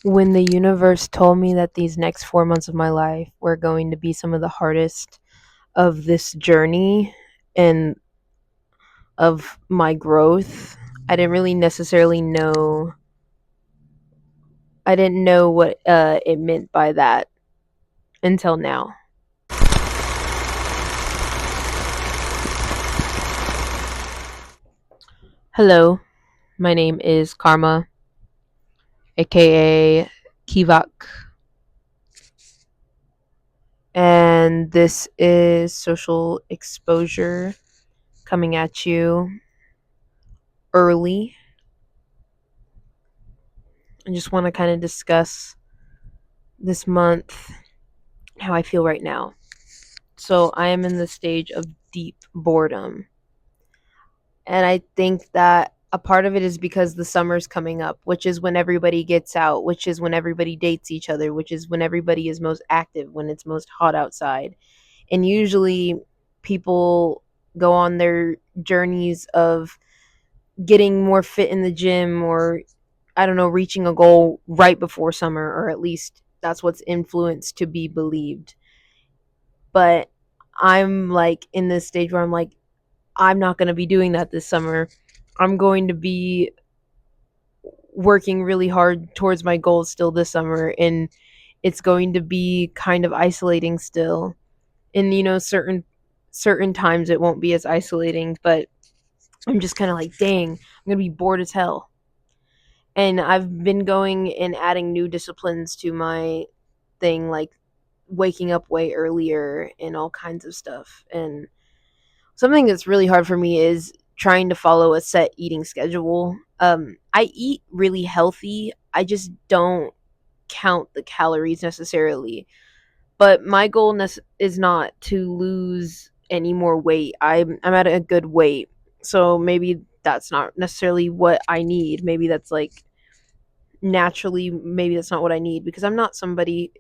When the universe told me that these next 4 months of my life were going to be some of the hardest of this journey and of my growth, I didn't really necessarily know. I didn't know what it meant by that until now. Hello, my name is Karma, aka Kivak, and this is social exposure coming at you early. I just want to kind of discuss this month how I feel right now. So I am in the stage of deep boredom. And I think that a part of it is because the summer's coming up, which is when everybody gets out, which is when everybody dates each other, which is when everybody is most active, when it's most hot outside. And usually people go on their journeys of getting more fit in the gym, or I don't know, reaching a goal right before summer, or at least that's what's influenced to be believed. But I'm like in this stage where I'm like, I'm not going to be doing that this summer. I'm going to be working really hard towards my goals still this summer, and it's going to be kind of isolating still. And certain times it won't be as isolating, but I'm just kind of like, dang, I'm going to be bored as hell. And I've been going and adding new disciplines to my thing, like waking up way earlier and all kinds of stuff. And something that's really hard for me is trying to follow a set eating schedule. I eat really healthy. I just don't count the calories necessarily. But my goal is not to lose any more weight. I'm at a good weight. So maybe that's not necessarily what I need. Maybe that's like naturally, maybe that's not what I need, because I'm not somebody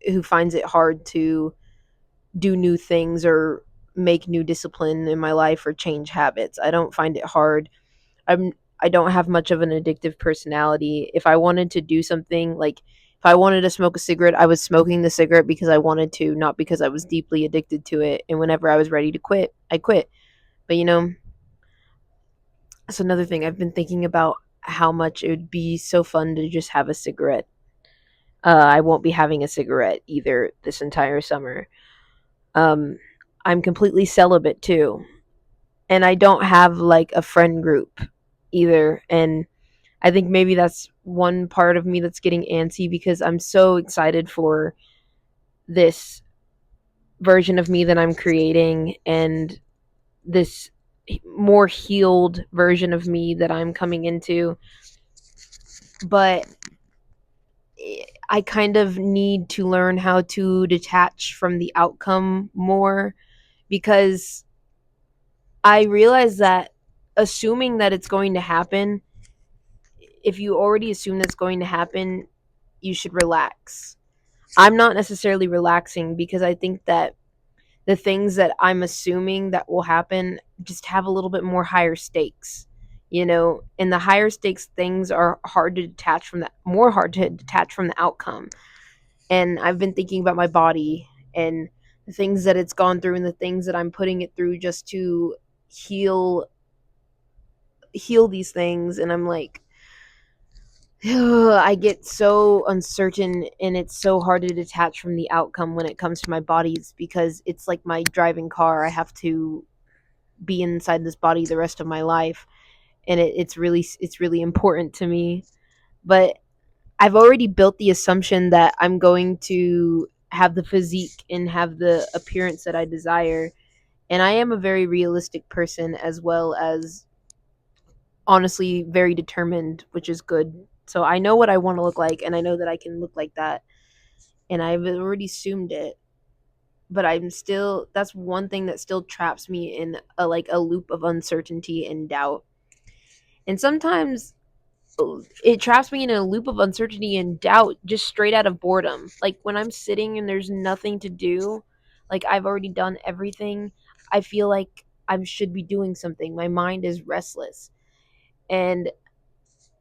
who finds it hard to do new things or make new discipline in my life or change habits. I don't find it hard. I don't have much of an addictive personality. If I wanted to do something, like if I wanted to smoke a cigarette, I was smoking the cigarette because I wanted to, not because I was deeply addicted to it. And whenever I was ready to quit, I quit. But that's another thing. I've been thinking about how much it would be so fun to just have a cigarette. I won't be having a cigarette either this entire summer. Um, I'm completely celibate too, and I don't have like a friend group either. And I think maybe that's one part of me that's getting antsy, because I'm so excited for this version of me that I'm creating, and this more healed version of me that I'm coming into. But I kind of need to learn how to detach from the outcome more, because I realize that assuming that it's going to happen, if you already assume that's going to happen, you should relax. I'm not necessarily relaxing, because I think that the things that I'm assuming that will happen just have a little bit more higher stakes, and the higher stakes things are hard to detach from the outcome. And I've been thinking about my body and the things that it's gone through and the things that I'm putting it through just to heal these things. And I'm like, I get so uncertain, and it's so hard to detach from the outcome when it comes to my bodies, because it's like my driving car. I have to be inside this body the rest of my life, and it's really important to me. But I've already built the assumption that I'm going to have the physique and have the appearance that I desire. And I am a very realistic person, as well as honestly very determined, which is good. So I know what I want to look like, and I know that I can look like that, and I've already assumed it. But I'm still that's one thing that still traps me in a loop of uncertainty and doubt. And sometimes it traps me in a loop of uncertainty and doubt just straight out of boredom. Like when I'm sitting and there's nothing to do, like I've already done everything, I feel like I should be doing something. My mind is restless. And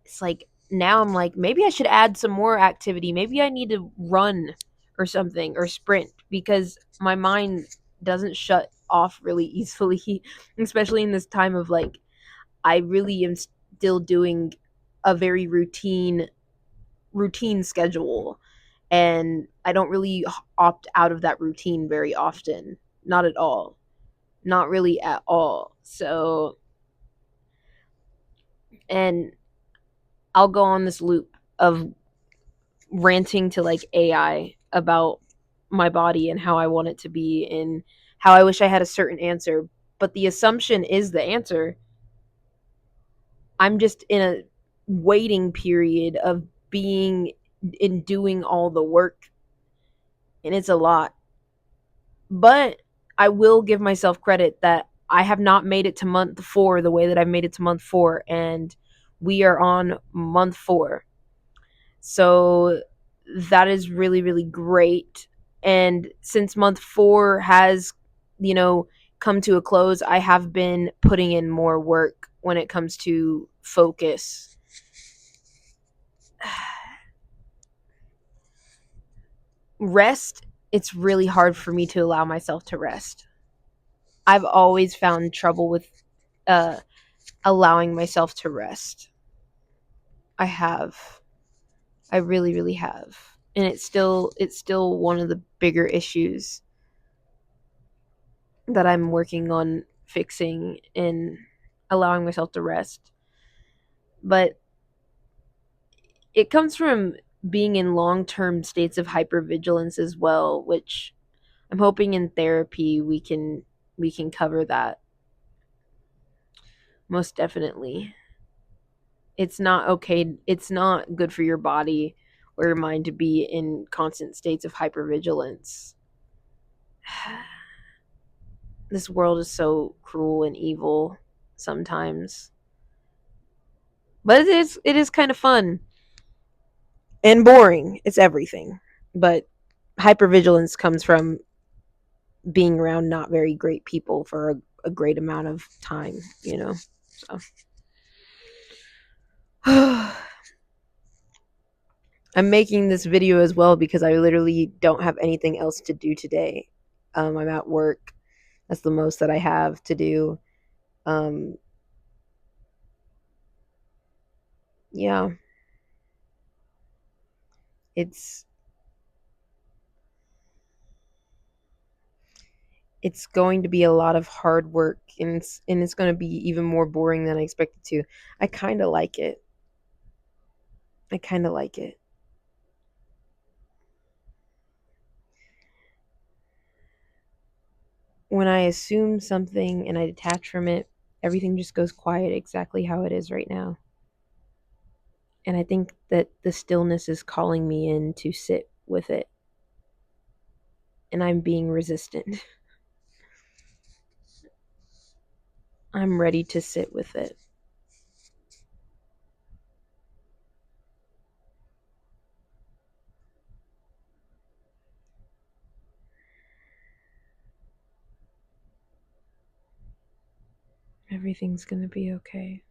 it's like now I'm like, maybe I should add some more activity. Maybe I need to run or something or sprint because my mind doesn't shut off really easily, especially in this time of like, I really am still doing a very routine schedule, and I don't really opt out of that routine very often. Not at all. Not really at all. So, and I'll go on this loop of ranting to like AI about my body and how I want it to be and how I wish I had a certain answer. But the assumption is the answer. I'm just in a waiting period of being in doing all the work, and it's a lot. But I will give myself credit that I have not made it to month 4 the way that I've made it to month 4, and we are on month 4. So that is really, really great. And since month 4 has, you know, come to a close, I have been putting in more work when it comes to focus. Rest, it's really hard for me to allow myself to rest. I've always found trouble with uh, allowing myself to rest. I have. I really, really have. And it's still one of the bigger issues that I'm working on fixing and allowing myself to rest. But it comes from being in long-term states of hypervigilance as well, which I'm hoping in therapy we can cover that. Most definitely. It's not okay. It's not good for your body or your mind to be in constant states of hypervigilance. This world is so cruel and evil sometimes. But it is kind of fun and boring. It's everything. But hypervigilance comes from being around not very great people for a great amount of time. So I'm making this video as well because I literally don't have anything else to do today. I'm at work. That's the most that I have to do. Um, yeah, it's it's going to be a lot of hard work, and it's going to be even more boring than I expected to. I kind of like it. I kind of like it. When I assume something and I detach from it, everything just goes quiet exactly how it is right now. And I think that the stillness is calling me in to sit with it, and I'm being resistant. I'm ready to sit with it. Everything's going to be okay.